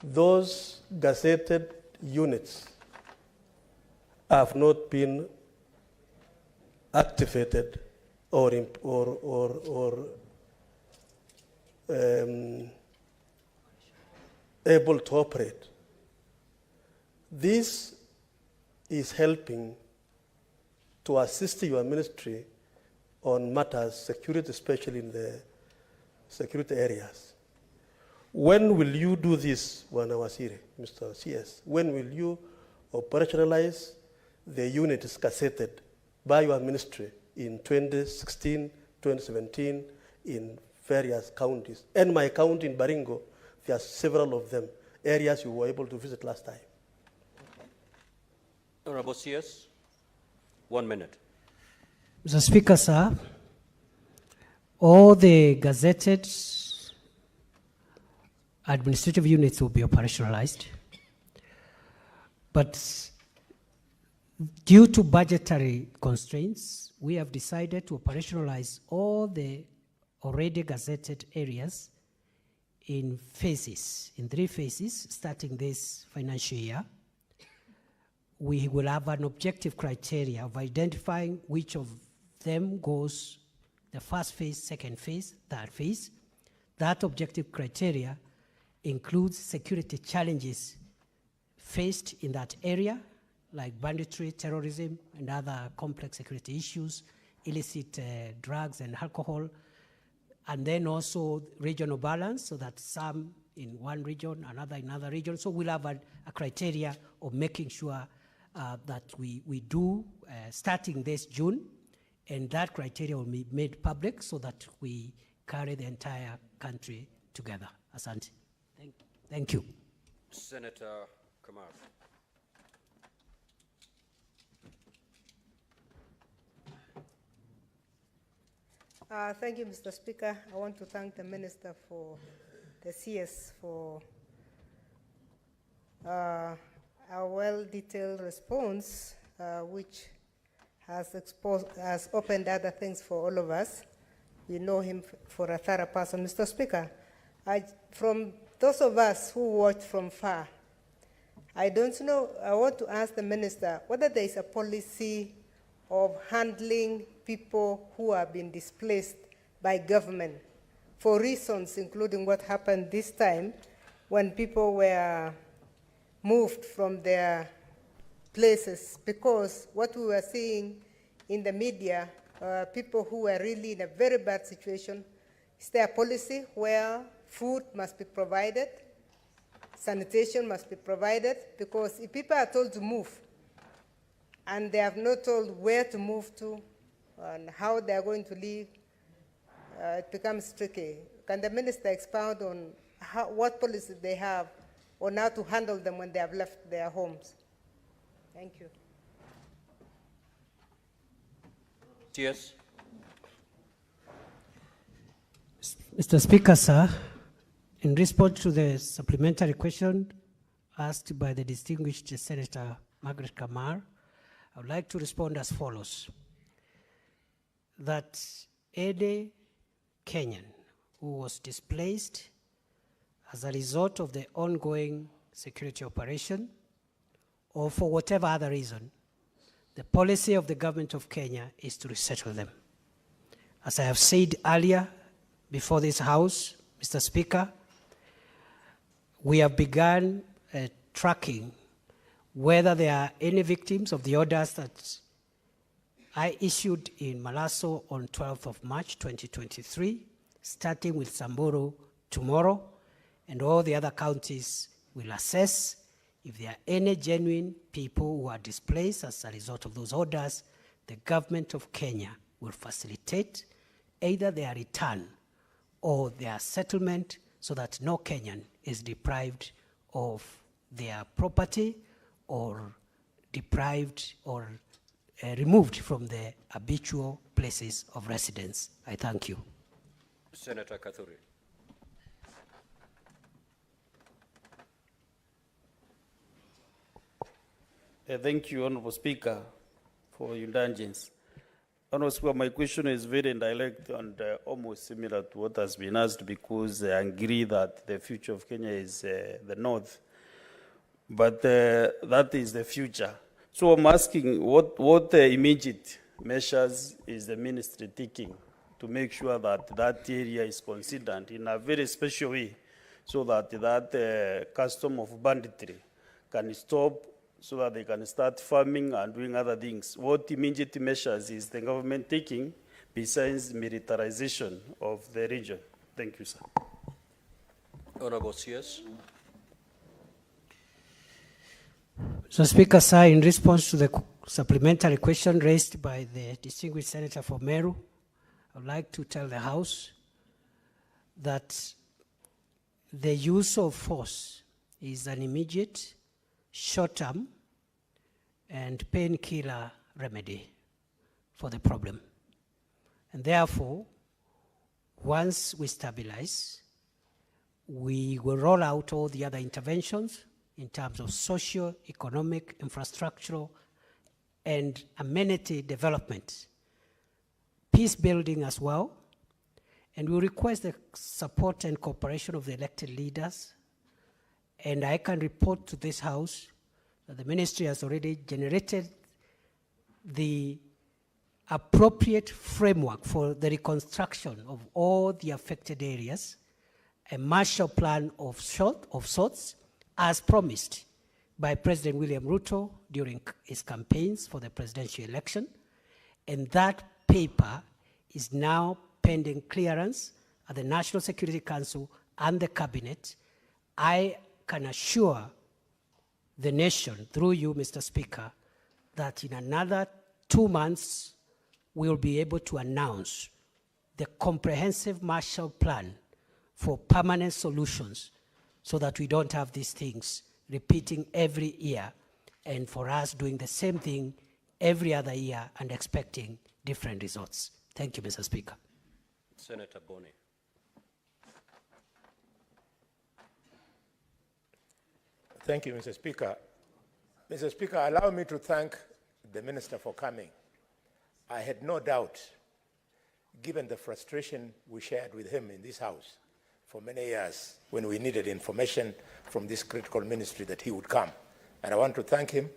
those gazetted units have not been activated or able to operate. This is helping to assist your ministry on matters security, especially in the security areas. When will you do this, Wanawasiri, Mr. CS? When will you operationalize the units gazetted by your ministry in 2016, 2017, in various counties? And my county in Baringo, there are several of them, areas you were able to visit last time. Honorable CS, 1 minute. Mr. Speaker, sir, all the gazetted administrative units will be operationalized, but due to budgetary constraints, we have decided to operationalize all the already gazetted areas in phases, in 3 phases, starting this financial year. We will have an objective criteria of identifying which of them goes the first phase, second phase, third phase. That objective criteria includes security challenges faced in that area, like banditry, terrorism, and other complex security issues, illicit drugs and alcohol, and then also regional balance, so that some in one region, another in another region. So we'll have a criteria of making sure that we do, starting this June, and that criteria will be made public so that we carry the entire country together. Asante. Thank you. Senator Kamar. Thank you, Mr. Speaker. I want to thank the Minister for the CS for a well-detailed response, which has opened other things for all of us. We know him for a thorough person. Mr. Speaker, from those of us who watch from far, I don't know, I want to ask the Minister whether there is a policy of handling people who have been displaced by government for reasons including what happened this time when people were moved from their places, because what we were seeing in the media, people who were really in a very bad situation. Is there a policy where food must be provided, sanitation must be provided? Because if people are told to move and they have not told where to move to and how they are going to live, it becomes tricky. Can the Minister expound on what policy they have on how to handle them when they have left their homes? Thank you. Yes. Mr. Speaker, sir, in response to the supplementary question asked by the distinguished Senator Margaret Kamar, I would like to respond as follows. That any Kenyan who was displaced as a result of the ongoing security operation or for whatever other reason, the policy of the government of Kenya is to resettle them. As I have said earlier before this House, Mr. Speaker, we have begun tracking whether there are any victims of the orders that I issued in Malaso on 12th of March 2023, starting with Samburu tomorrow, and all the other counties will assess if there are any genuine people who are displaced as a result of those orders. The government of Kenya will facilitate either their return or their settlement so that no Kenyan is deprived of their property or deprived or removed from their habitual places of residence. I thank you. Senator Kithure. Thank you, Honorable Speaker, for your indulgence. Honourable Speaker, my question is very direct and almost similar to what has been asked, because I agree that the future of Kenya is the north, but that is the future. So I'm asking, what immediate measures is the ministry taking to make sure that that area is considered in a very special way, so that that custom of banditry can stop, so that they can start farming and doing other things? What immediate measures is the government taking besides militarization of the region? Thank you, sir. Honorable CS. So, Speaker, sir, in response to the supplementary question raised by the distinguished senator for Meru, I would like to tell the House that the use of force is an immediate, short-term, and painkiller remedy for the problem. And therefore, once we stabilize, we will roll out all the other interventions in terms of socio-economic, infrastructural, and amenity development, peace building as well, and we request the support and cooperation of the elected leaders. And I can report to this House that the ministry has already generated the appropriate framework for the reconstruction of all the affected areas, a Marshall Plan of sorts, as promised by President William Ruto during his campaigns for the presidential election. And that paper is now pending clearance at the National Security Council and the Cabinet. I can assure the nation, through you, Mr. Speaker, that in another 2 months, we'll be able to announce the comprehensive Marshall Plan for permanent solutions, so that we don't have these things repeating every year, and for us doing the same thing every other year and expecting different results. Thank you, Mr. Speaker. Senator Boni. Thank you, Mr. Speaker. Mr. Speaker, allow me to thank the Minister for coming. I had no doubt, given the frustration we shared with him in this House for many years when we needed information from this critical ministry, that he would come. And I want to thank him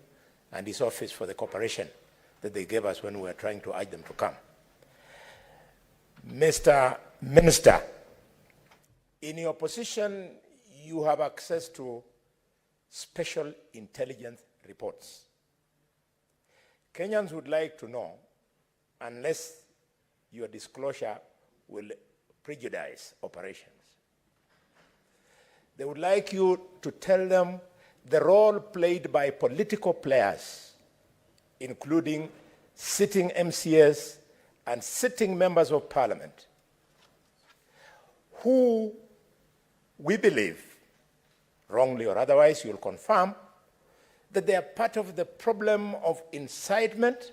and his office for the cooperation that they gave us when we were trying to urge them to come. Mr. Minister, in your position, you have access to special intelligence reports. Kenyans would like to know, unless your disclosure will prejudice operations, they would like you to tell them the role played by political players, including sitting MCS and sitting members of parliament, who we believe, wrongly or otherwise, you'll confirm, that they are part of the problem of incitement,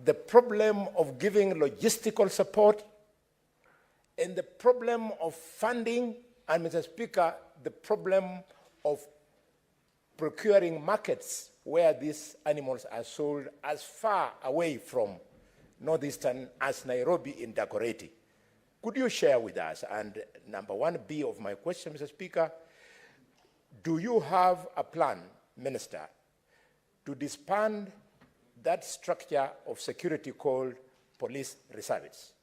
the problem of giving logistical support, and the problem of funding, and Mr. Speaker, the problem of procuring markets where these animals are sold as far away from northeastern as Nairobi in Dagoretti. Could you share with us? And number 1B of my question, Mr. Speaker, do you have a plan, Minister, to disband that structure of security called police reservists?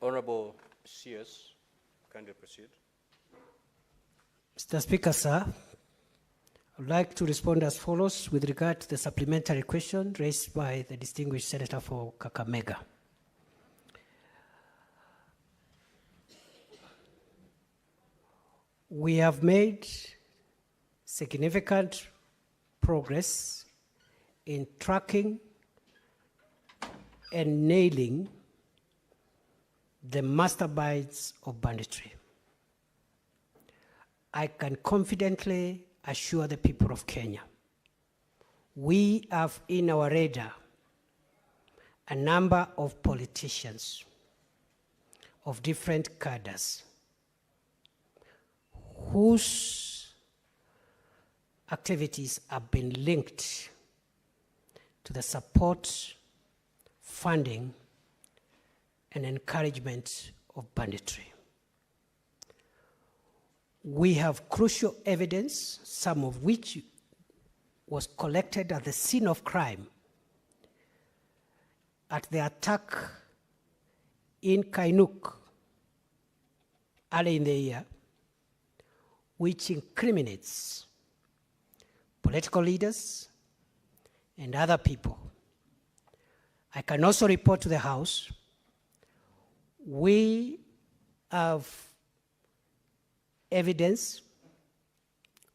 Honorable CS, kindly proceed. Mr. Speaker, sir, I would like to respond as follows with regard to the supplementary question raised by the distinguished senator for Kakamega. We have made significant progress in tracking and nailing the masterminds of banditry. I can confidently assure the people of Kenya, we have in our radar a number of politicians of different cadres whose activities have been linked to the support, funding, and encouragement of banditry. We have crucial evidence, some of which was collected at the scene of crime at the attack in Kainuk early in the year, which incriminates political leaders and other people. I can also report to the House, we have evidence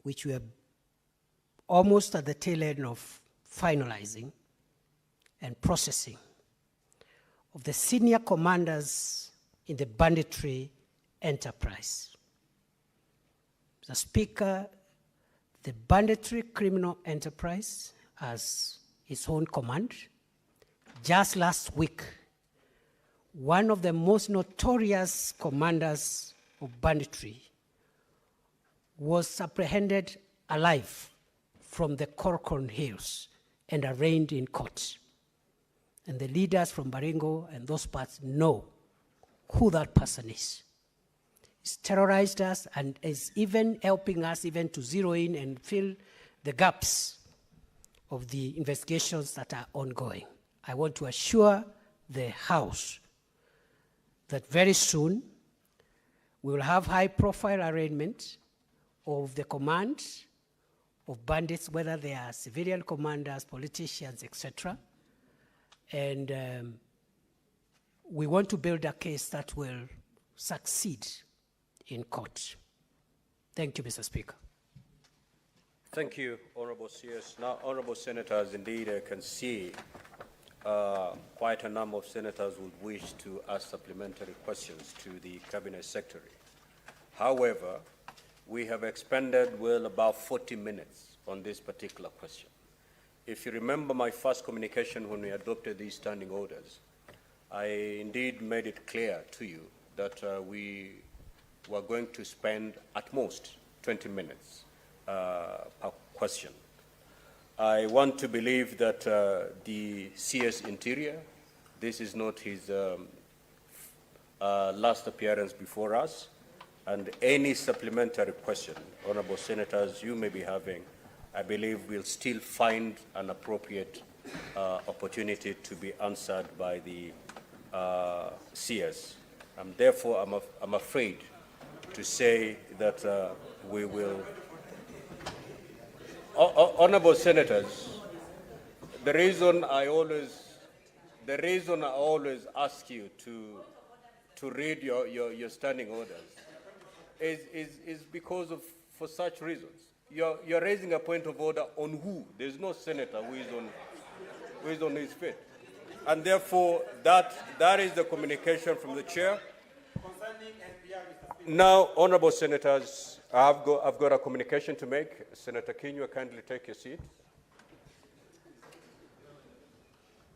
which we are almost at the tail end of finalizing and processing of the senior commanders in the banditry enterprise. Mr. Speaker, the banditry criminal enterprise has its own command. Just last week, one of the most notorious commanders of banditry was apprehended alive from the Corcoran Hills and arraigned in court. And the leaders from Baringo and those parts know who that person is. He's terrorized us and is even helping us even to zero in and fill the gaps of the investigations that are ongoing. I want to assure the House that very soon we will have high-profile arraignment of the command of bandits, whether they are civilian commanders, politicians, etc. And we want to build a case that will succeed in court. Thank you, Mr. Speaker. Thank you, Honorable CS. Now, Honorable Senators, indeed, I can see quite a number of senators would wish to ask supplementary questions to the Cabinet Secretary. However, we have expended well about 40 minutes on this particular question. If you remember my first communication when we adopted these standing orders, I indeed made it clear to you that we were going to spend at most 20 minutes per question. I want to believe that the CS Interior, this is not his last appearance before us, and any supplementary question, Honorable Senators, you may be having, I believe we'll still find an appropriate opportunity to be answered by the CS. Therefore, I'm afraid to say that we will. Honorable Senators, the reason I always ask you to read your standing orders is because of, for such reasons. You're raising a point of order on who? There's no senator who is on his feet. And therefore, that is the communication from the chair. Now, Honorable Senators, I've got a communication to make. Senator Kindiki, kindly take your seat.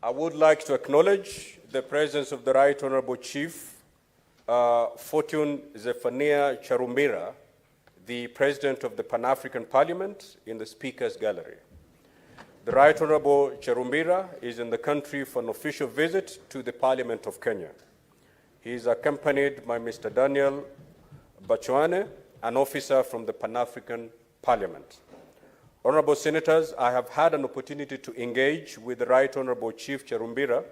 I would like to acknowledge the presence of the Right Honorable Chief Fortune Zephaniah Charumbira, the President of the Pan-African Parliament, in the Speaker's Gallery. The Right Honorable Charumbira is in the country for an official visit to the Parliament of Kenya. He is accompanied by Mr. Daniel Bachuane, an officer from the Pan-African Parliament. Honorable Senators, I have had an opportunity to engage with the Right Honorable Chief Charumbira,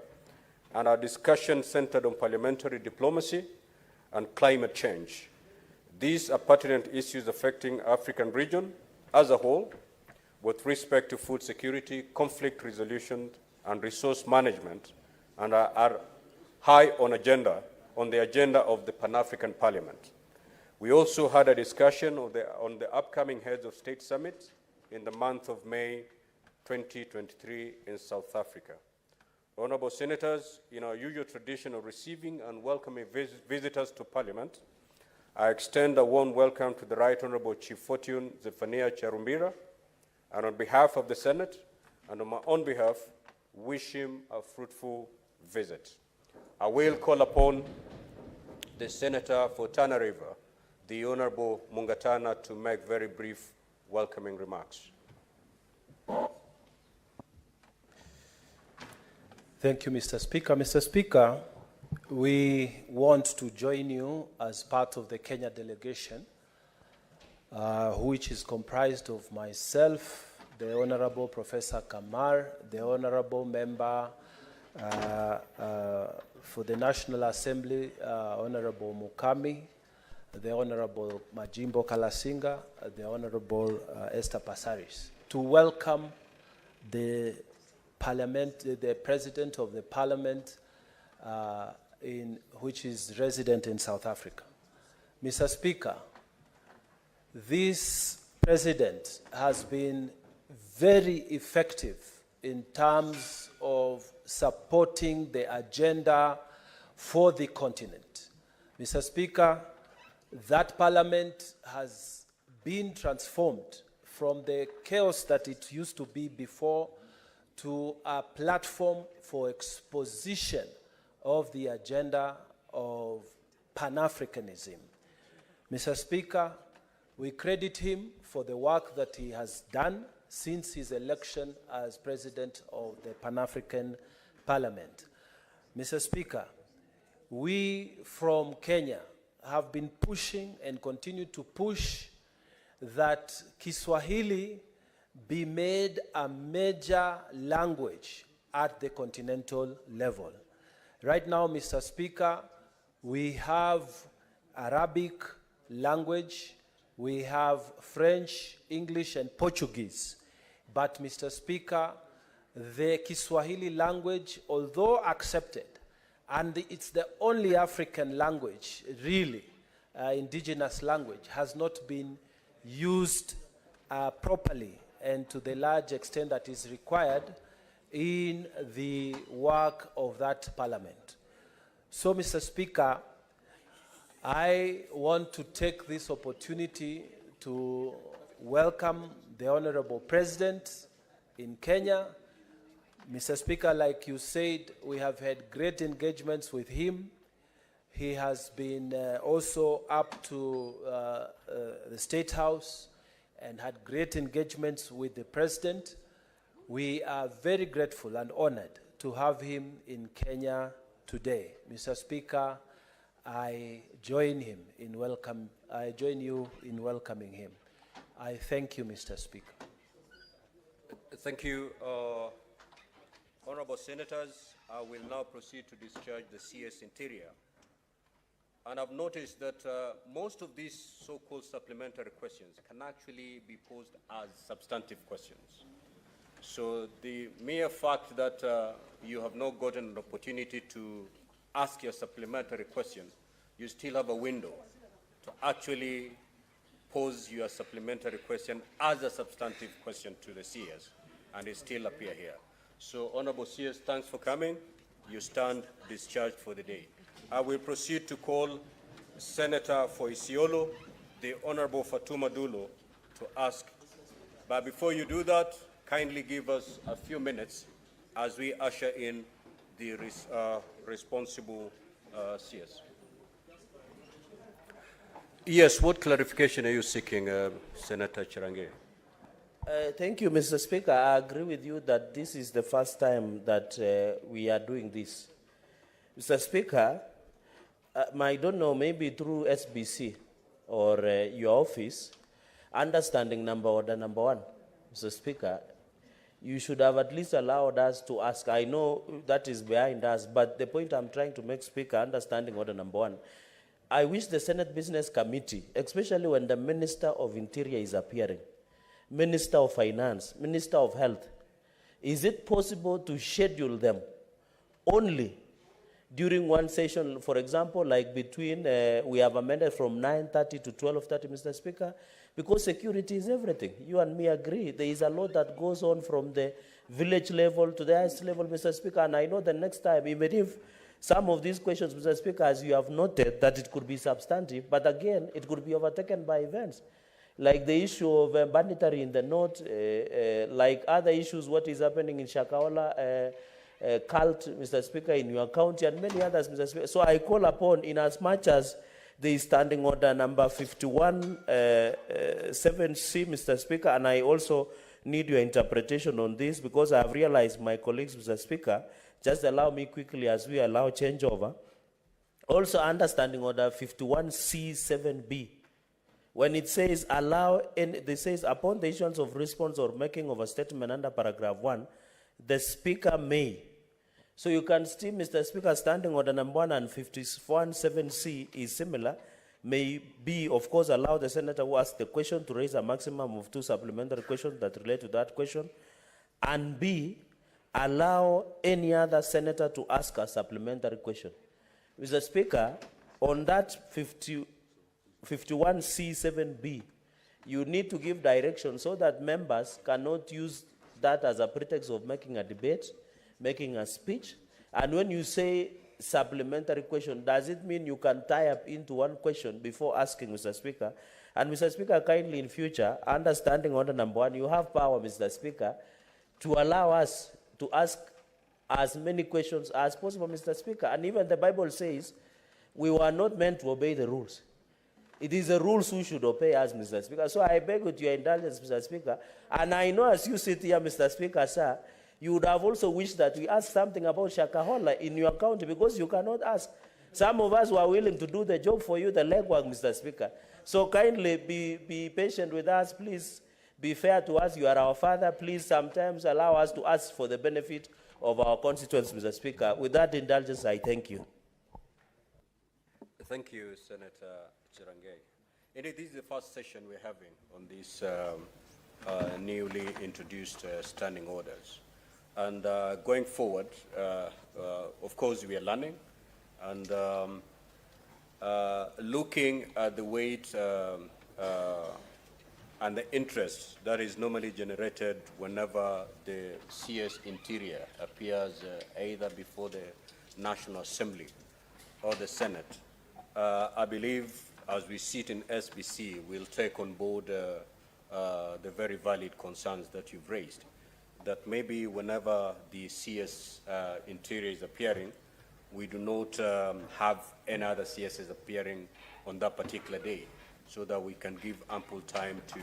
and our discussion centered on parliamentary diplomacy and climate change. These are pertinent issues affecting African region as a whole, with respect to food security, conflict resolution, and resource management, and are high on the agenda of the Pan-African Parliament. We also had a discussion on the upcoming Heads of State Summit in the month of May 2023 in South Africa. Honorable Senators, in our usual tradition of receiving and welcoming visitors to Parliament, I extend a warm welcome to the Right Honorable Chief Fortune Zephaniah Charumbira, and on behalf of the Senate and on my own behalf, wish him a fruitful visit. I will call upon the Senator for Tana River, the Honorable Mungatana, to make very brief welcoming remarks. Thank you, Mr. Speaker. Mr. Speaker, we want to join you as part of the Kenya delegation, which is comprised of myself, the Honorable Professor Kamar, the Honorable Member for the National Assembly, Honorable Mukami, the Honorable Majimbo Kalasinga, the Honorable Esther Passaris, to welcome the the President of the Parliament, which is resident in South Africa. Mr. Speaker, this President has been very effective in terms of supporting the agenda for the continent. Mr. Speaker, that Parliament has been transformed from the chaos that it used to be before to a platform for exposition of the agenda of Pan-Africanism. Mr. Speaker, we credit him for the work that he has done since his election as President of the Pan-African Parliament. Mr. Speaker, we from Kenya have been pushing and continue to push that Kiswahili be made a major language at the continental level. Right now, Mr. Speaker, we have Arabic language, we have French, English, and Portuguese. But, Mr. Speaker, the Kiswahili language, although accepted, and it's the only African language, really, indigenous language, has not been used properly and to the large extent that is required in the work of that Parliament. So, Mr. Speaker, I want to take this opportunity to welcome the Honorable President in Kenya. Mr. Speaker, like you said, we have had great engagements with him. He has been also up to the State House and had great engagements with the President. We are very grateful and honored to have him in Kenya today. Mr. Speaker, I join you in welcoming him. I thank you, Mr. Speaker. Thank you, Honorable Senators. I will now proceed to discharge the CS Interior. And I've noticed that most of these so-called supplementary questions can actually be posed as substantive questions. So the mere fact that you have not gotten an opportunity to ask your supplementary question, you still have a window to actually pose your supplementary question as a substantive question to the CS, and it still appear here. So, Honorable CS, thanks for coming. You stand discharged for the day. I will proceed to call Senator for Isiolo, the Honorable Fatuma Dulo, to ask. But before you do that, kindly give us a few minutes as we usher in the responsible CS. Yes, what clarification are you seeking, Senator Chirange? Thank you, Mr. Speaker. I agree with you that this is the first time that we are doing this. Mr. Speaker, I don't know, maybe through SBC or your office, understanding order number one, Mr. Speaker, you should have at least allowed us to ask. I know that is behind us, but the point I'm trying to make, Speaker, understanding order number one, I wish the Senate Business Committee, especially when the Minister of Interior is appearing, Minister of Finance, Minister of Health, is it possible to schedule them only during one session? For example, like between, we have amended from 9:30 to 12:30, Mr. Speaker, because security is everything. You and me agree. There is a lot that goes on from the village level to the highest level, Mr. Speaker, and I know the next time, even if some of these questions, Mr. Speaker, as you have noted, that it could be substantive, but again, it could be overtaken by events. Like the issue of banditry in the north, like other issues, what is happening in Shakahola, cult, Mr. Speaker, in your county, and many others, Mr. Speaker. So I call upon, in as much as the standing order number 51, 7C, Mr. Speaker, and I also need your interpretation on this because I have realized my colleagues, Mr. Speaker, just allow me quickly as we allow changeover. Also understanding order 51C7B. When it says it says upon the issuance of response or making of a statement under paragraph 1, the Speaker may. So you can see, Mr. Speaker, standing order number 1 and 51.7C is similar. May be, of course, allow the senator who asks the question to raise a maximum of 2 supplementary questions that relate to that question. And B, allow any other senator to ask a supplementary question. Mr. Speaker, on that 51C7B, you need to give direction so that members cannot use that as a pretext of making a debate, making a speech. And when you say supplementary question, does it mean you can tie up into one question before asking, Mr. Speaker? And Mr. Speaker, kindly in future, understanding order number 1, you have power, Mr. Speaker, to allow us to ask as many questions as possible, Mr. Speaker. And even the Bible says we were not meant to obey the rules. It is the rules who should obey us, Mr. Speaker. So I beg with your indulgence, Mr. Speaker. And I know as you sit here, Mr. Speaker, sir, you would have also wished that we ask something about Shakahola in your county because you cannot ask. Some of us were willing to do the job for you, the legwork, Mr. Speaker. So kindly be patient with us. Please be fair to us. You are our father. Please sometimes allow us to ask for the benefit of our constituents, Mr. Speaker. With that indulgence, I thank you. Thank you, Senator Chirangei. Indeed, this is the first session we're having on these newly introduced standing orders. And going forward, of course, we are learning and looking at the weight and the interest that is normally generated whenever the CS Interior appears either before the National Assembly or the Senate. I believe as we sit in SBC, we'll take on board the very valid concerns that you've raised, that maybe whenever the CS Interior is appearing, we do not have any other CSs appearing on that particular day, so that we can give ample time to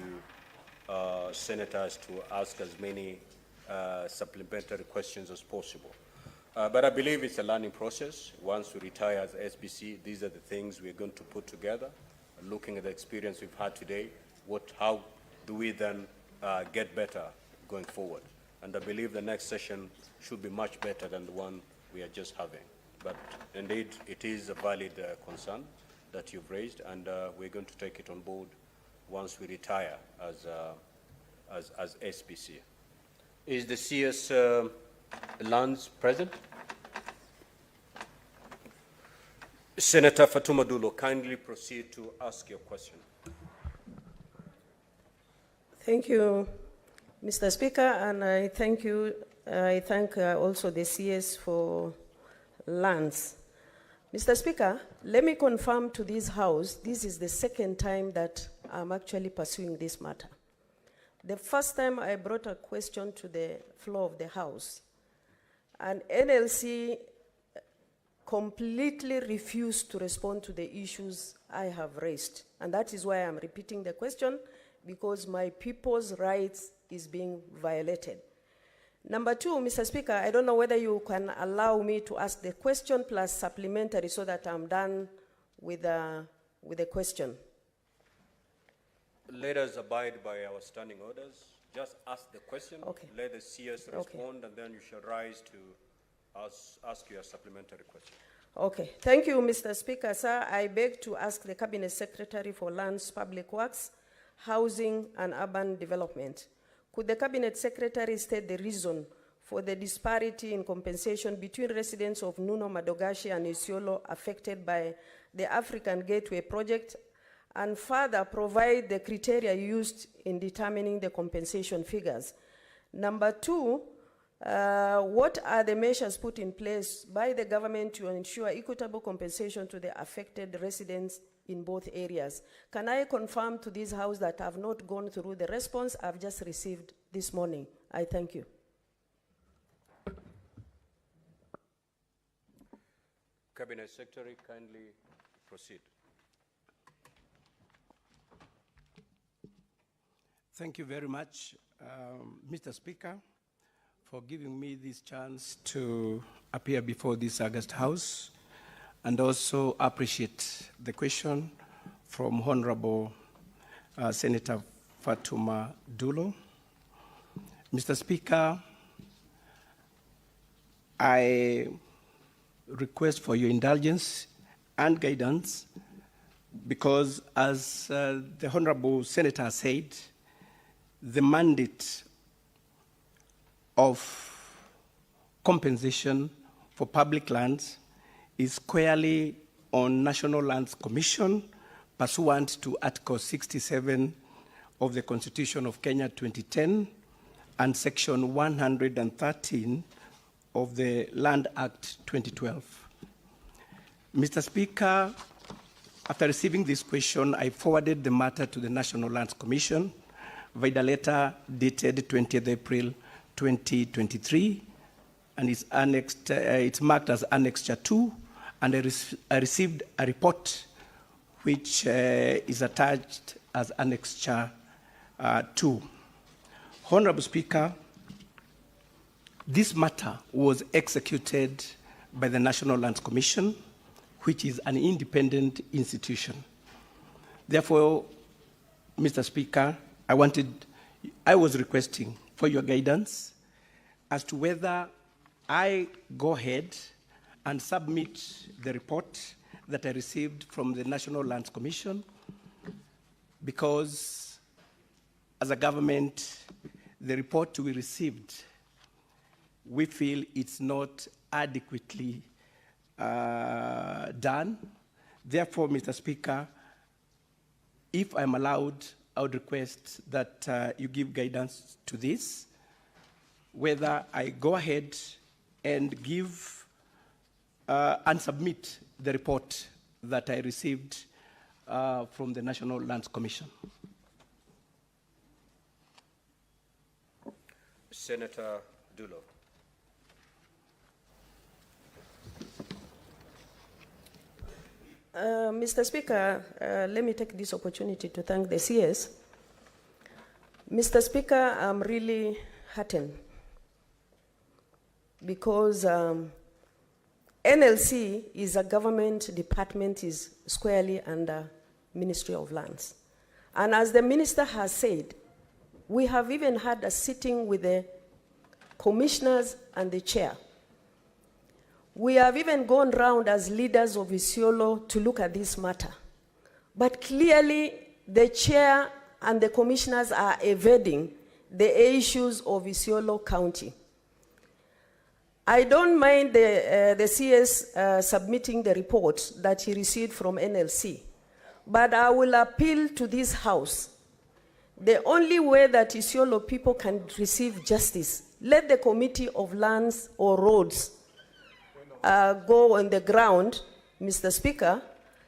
senators to ask as many supplementary questions as possible. But I believe it's a learning process. Once we retire as SBC, these are the things we're going to put together, looking at the experience we've had today, how do we then get better going forward? And I believe the next session should be much better than the one we are just having. But indeed, it is a valid concern that you've raised, and we're going to take it on board once we retire as SBC. Is the CS Lands present? Senator Fatuma Dulo, kindly proceed to ask your question. Thank you, Mr. Speaker, and I thank you. I thank also the CS for lands. Mr. Speaker, let me confirm to this House, this is the second time that I'm actually pursuing this matter. The first time I brought a question to the floor of the House, and NLC completely refused to respond to the issues I have raised. And that is why I'm repeating the question, because my people's rights is being violated. Number 2, Mr. Speaker, I don't know whether you can allow me to ask the question plus supplementary so that I'm done with the question. Let us abide by our standing orders. Just ask the question, okay. Let the CS respond, and then you shall rise to ask your supplementary question. Okay, thank you, Mr. Speaker. Sir, I beg to ask the Cabinet Secretary for Lands, Public Works, Housing and Urban Development. Could the Cabinet Secretary state the reason for the disparity in compensation between residents of Nuno, Madogashi and Isiolo affected by the African Gateway project, and further provide the criteria used in determining the compensation figures? Number 2, what are the measures put in place by the government to ensure equitable compensation to the affected residents in both areas? Can I confirm to this House that I have not gone through the response I've just received this morning? I thank you. Cabinet Secretary, kindly proceed. Thank you very much. Mr. Speaker, for giving me this chance to appear before this August House, and also appreciate the question from Honorable Senator Fatuma Dulo. Mr. Speaker, I request for your indulgence and guidance because, as the Honorable Senator said, the mandate of compensation for public lands is squarely on National Lands Commission pursuant to Article 67 of the Constitution of Kenya 2010 and Section 113 of the Land Act 2012. Mr. Speaker, after receiving this question, I forwarded the matter to the National Lands Commission via letter dated 20th April 2023, and it's annexed, it's marked as Annexure 2, and I received a report which is attached as Annexure 2. Honorable Speaker, this matter was executed by the National Lands Commission, which is an independent institution. Therefore, Mr. Speaker, I was requesting for your guidance as to whether I go ahead and submit the report that I received from the National Lands Commission, because as a government, the report we received, we feel it's not adequately done. Therefore, Mr. Speaker, if I'm allowed, I would request that you give guidance to this, whether I go ahead and give and submit the report that I received from the National Lands Commission. Senator Dulo. Mr. Speaker, let me take this opportunity to thank the CS. Mr. Speaker, I'm really heartened because NLC is a government department, is squarely under Ministry of Lands. And as the minister has said, we have even had a sitting with the commissioners and the chair. We have even gone round as leaders of Isiolo to look at this matter. But clearly, the chair and the commissioners are evading the issues of Isiolo County. I don't mind the CS submitting the report that he received from NLC, but I will appeal to this House. The only way that Isiolo people can receive justice, let the Committee of Lands or Roads go on the ground, Mr. Speaker,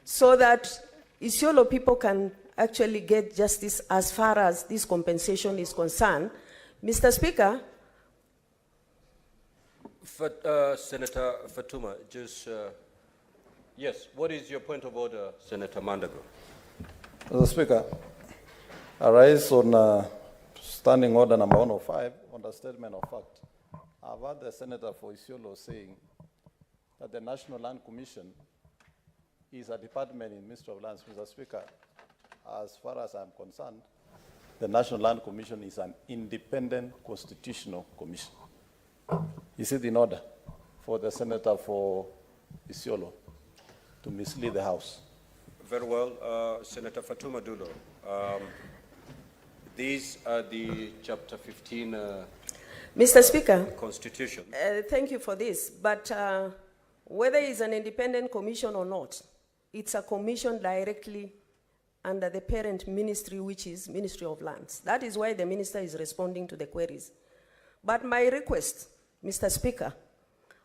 so that Isiolo people can actually get justice as far as this compensation is concerned. Mr. Speaker. Senator Fatuma, just, yes, what is your point of order, Senator Mandago? Mr. Speaker, I rise on standing order number 105 on the statement of fact. I've heard the Senator for Isiolo saying that the National Land Commission is a department in Ministry of Lands. Mr. Speaker, as far as I'm concerned, the National Land Commission is an independent constitutional commission. Is it in order for the Senator for Isiolo to mislead the House? Very well, Senator Fatuma Dulo. These are the Chapter 15 Mr. Speaker, Constitution. Thank you for this, but whether it's an independent commission or not, it's a commission directly under the parent ministry, which is Ministry of Lands. That is why the minister is responding to the queries. But my request, Mr. Speaker,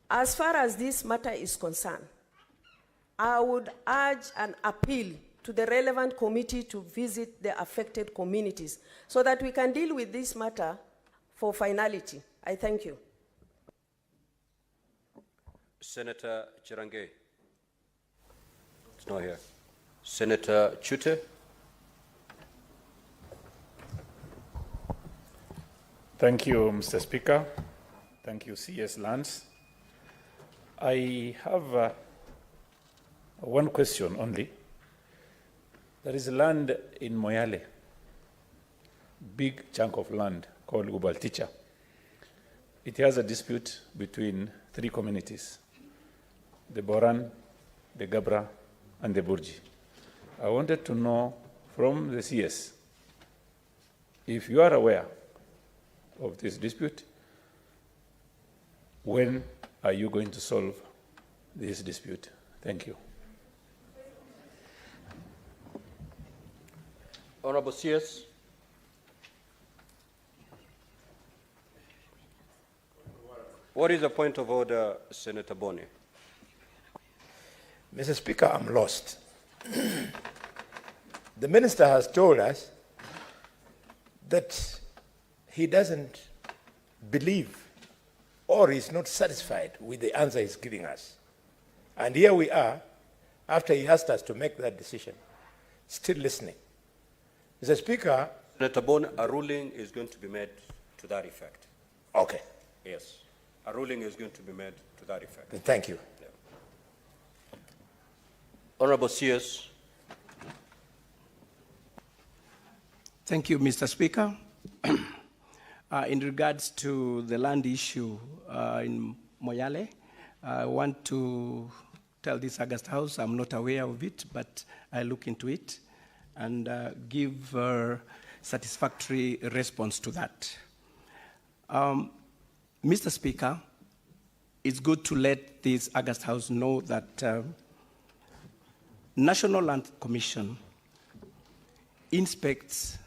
as far as this matter is concerned, I would urge an appeal to the relevant committee to visit the affected communities so that we can deal with this matter for finality. I thank you. Senator Chirange. It's not here. Senator Kithure. Thank you, Mr. Speaker. Thank you, CS Lands. I have one question only. There is land in Moyale, big chunk of land called Ubalticha. It has a dispute between 3 communities, the Boran, the Gabra, and the Burji. I wanted to know from the CS if you are aware of this dispute, when are you going to solve this dispute? Thank you. Honorable CS. What is the point of order, Senator Boni? Mr. Speaker, I'm lost. The minister has told us that he doesn't believe or is not satisfied with the answer he's giving us. And here we are, after he asked us to make that decision, still listening. Mr. Speaker. Senator Boni, a ruling is going to be made to that effect. Okay. Yes. A ruling is going to be made to that effect. Thank you. Yeah. Honorable CS. Thank you, Mr. Speaker. In regards to the land issue in Moyale, I want to tell this August House I'm not aware of it, but I look into it and give a satisfactory response to that. Mr. Speaker, it's good to let this August House know that National Land Commission inspects,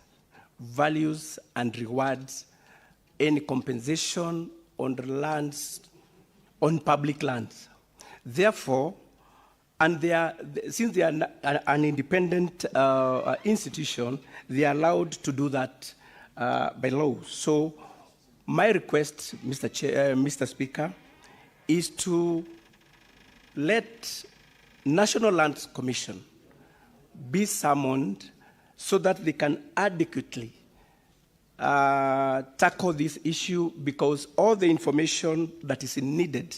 values, and rewards any compensation on the lands, on public lands. Therefore, and since they are an independent institution, they are allowed to do that by law. So my request, Mr. Speaker, is to let National Lands Commission be summoned so that they can adequately tackle this issue, because all the information that is needed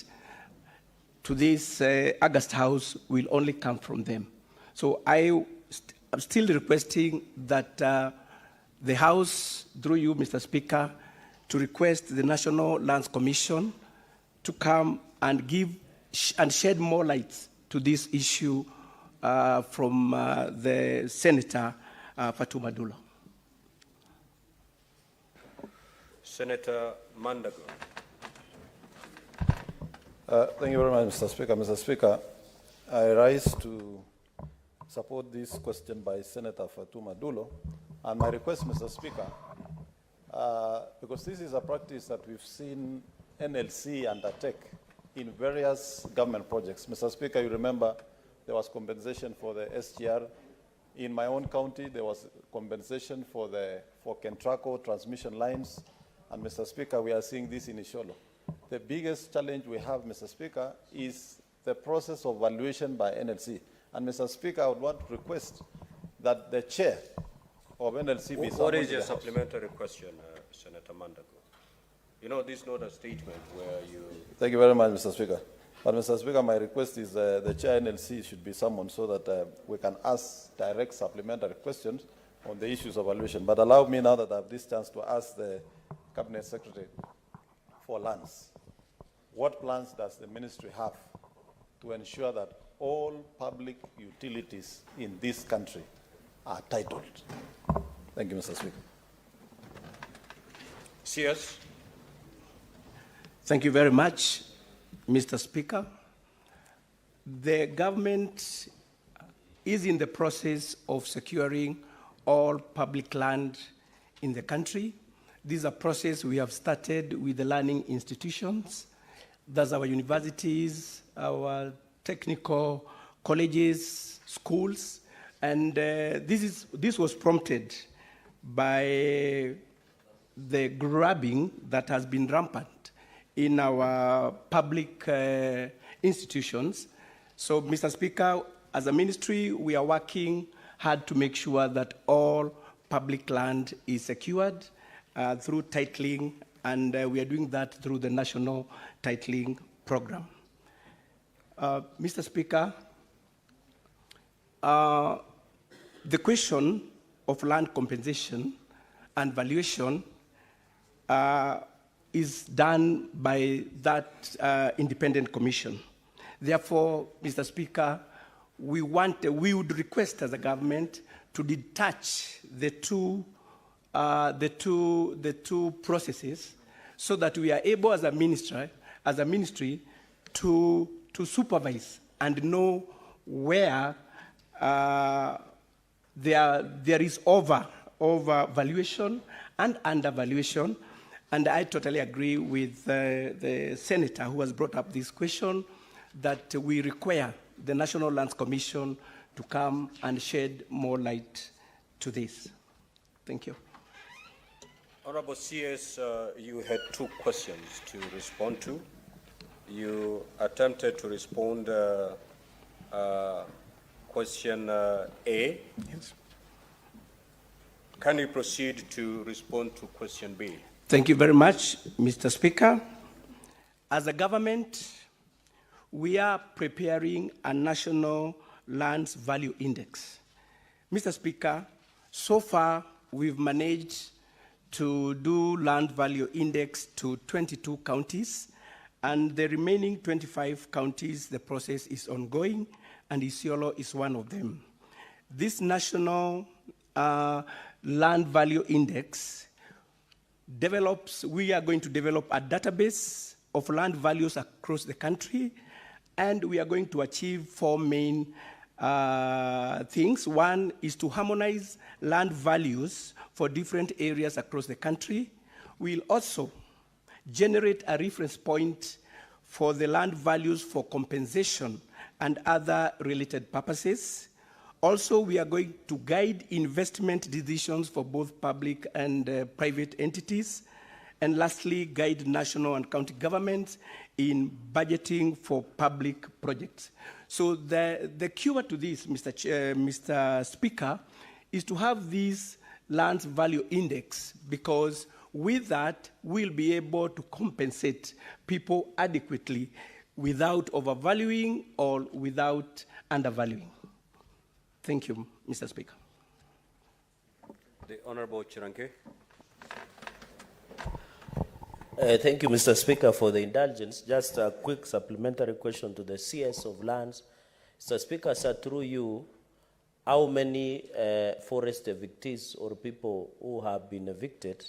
to this August House will only come from them. So I'm still requesting that the House, through you, Mr. Speaker, to request the National Lands Commission to come and give and shed more light to this issue from the Senator Fatuma Dulo. Senator Mandago. Thank you very much, Mr. Speaker. Mr. Speaker, I rise to support this question by Senator Fatuma Dulo. And my request, Mr. Speaker, because this is a practice that we've seen NLC undertake in various government projects. Mr. Speaker, you remember there was compensation for the SGR. In my own county, there was compensation for Kentraco transmission lines. And Mr. Speaker, we are seeing this in Isholo. The biggest challenge we have, Mr. Speaker, is the process of valuation by NLC. And Mr. Speaker, I would want to request that the chair of NLC be summoned. What is your supplementary question, Senator Mandago? You know, this is not a statement where you... Thank you very much, Mr. Speaker. But Mr. Speaker, my request is the chair NLC should be summoned so that we can ask direct supplementary questions on the issues of valuation. But allow me now that I have this chance to ask the Cabinet Secretary for lands. What plans does the ministry have to ensure that all public utilities in this country are titled? Thank you, Mr. Speaker. CS. Thank you very much, Mr. Speaker. The government is in the process of securing all public land in the country. This is a process we have started with the learning institutions. That's our universities, our technical colleges, schools, and this was prompted by the grabbing that has been rampant in our public institutions. So, Mr. Speaker, as a ministry, we are working hard to make sure that all public land is secured through titling and we are doing that through the National Titling Program. Mr. Speaker, the question of land compensation and valuation is done by that independent commission. Therefore, Mr. Speaker, we would request as a government to detach the two processes so that we are able as a ministry to supervise and know where there is over valuation and undervaluation. And I totally agree with the senator who has brought up this question that we require the National Lands Commission to come and shed more light to this. Thank you. Honorable CS, you had two questions to respond to. You attempted to respond question A. Yes. Can you proceed to respond to question B? Thank you very much, Mr. Speaker. As a government, we are preparing a national lands value index. Mr. Speaker, so far we've managed to do land value index to 22 counties, and the remaining 25 counties, the process is ongoing, and Isiolo is one of them. This national land value index we are going to develop a database of land values across the country, and we are going to achieve four main things. One is to harmonize land values for different areas across the country. We'll also generate a reference point for the land values for compensation and other related purposes. Also, we are going to guide investment decisions for both public and private entities. And lastly, guide national and county governments in budgeting for public projects. So the cure to this, Mr. Speaker, is to have this land value index, because with that, we'll be able to compensate people adequately without overvaluing or without undervaluing. Thank you, Mr. Speaker. The Honorable Chiranke. Thank you, Mr. Speaker, for the indulgence. Just a quick supplementary question to the CS of Lands. Mr. Speaker, sir, through you, how many forest evictees or people who have been evicted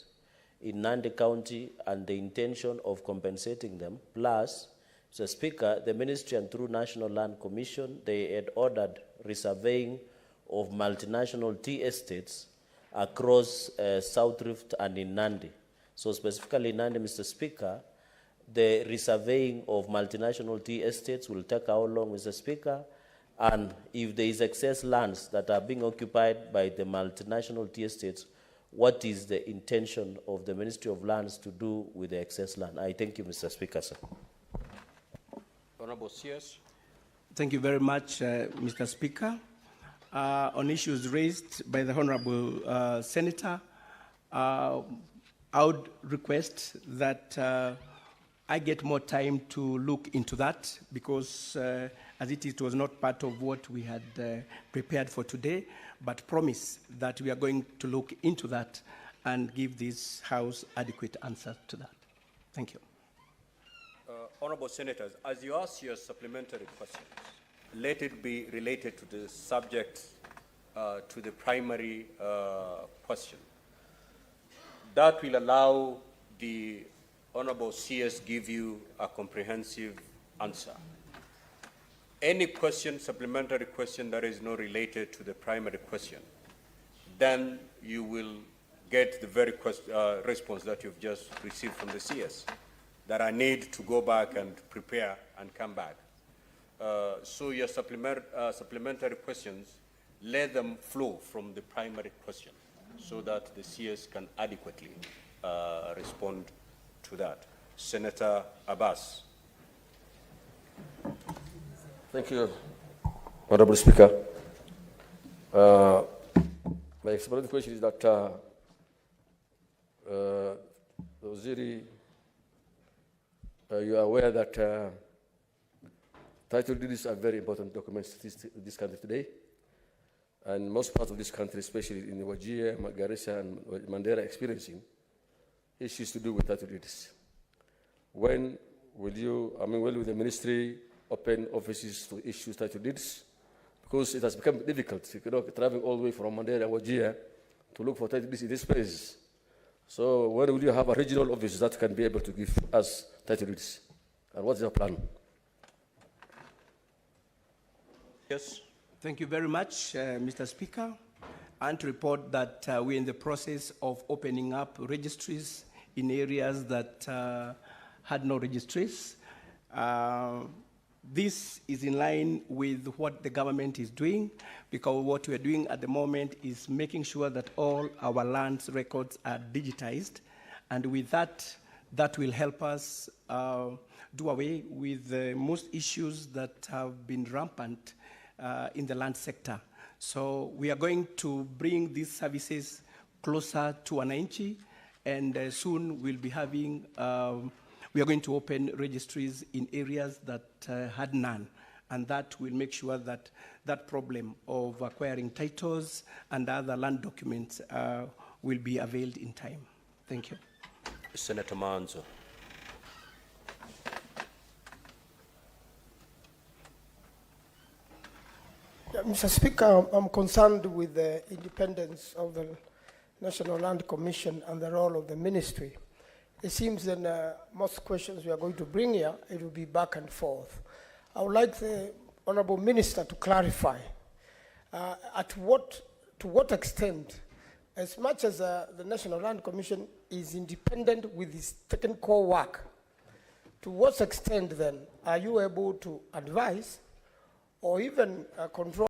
in Nandi County and the intention of compensating them? Plus, Mr. Speaker, the Ministry and through National Land Commission, they had ordered resurveying of multinational tea estates across South Rift and in Nandi. So specifically in Nandi, Mr. Speaker, the resurveying of multinational tea estates will take how long, Mr. Speaker? And if there is excess lands that are being occupied by the multinational tea estates, what is the intention of the Ministry of Lands to do with the excess land? I thank you, Mr. Speaker, sir. Honorable CS. Thank you very much, Mr. Speaker. On issues raised by the Honorable Senator, I would request that I get more time to look into that, because as it was not part of what we had prepared for today, but promise that we are going to look into that and give this House adequate answer to that. Thank you. Honorable Senators, as you ask your supplementary questions, let it be related to the subject, to the primary question. That will allow the Honorable CS give you a comprehensive answer. Any question, supplementary question that is not related to the primary question, then you will get the very response that you've just received from the CS, that I need to go back and prepare and come back. So your supplementary questions, let them flow from the primary question so that the CS can adequately respond to that. Senator Abbas. Thank you, Honorable Speaker. My supplementary question is that the Waziri, you are aware that title deeds are very important documents to this country today. And most parts of this country, especially in Wajir, Garissa, and Mandera, experiencing issues to do with title deeds. When will the ministry open offices to issue title deeds? Because it has become difficult, traveling all the way from Mandera and Wajir to look for title deeds in this place. So when will you have a regional office that can be able to give us title deeds? And what's your plan? Yes. Thank you very much, Mr. Speaker. And to report that we're in the process of opening up registries in areas that had no registries. This is in line with what the government is doing, because what we're doing at the moment is making sure that all our land records are digitized. And with that, that will help us do away with most issues that have been rampant in the land sector. So we are going to bring these services closer to Wananchi, and soon we'll be having, we are going to open registries in areas that had none. And that will make sure that that problem of acquiring titles and other land documents will be availed in time. Thank you. Senator Manzo. Mr. Speaker, I'm concerned with the independence of the National Land Commission and the role of the ministry. It seems that most questions we are going to bring here, it will be back and forth. I would like the Honorable Minister to clarify to what extent, as much as the National Land Commission is independent with its technical work, to what extent then are you able to advise or even control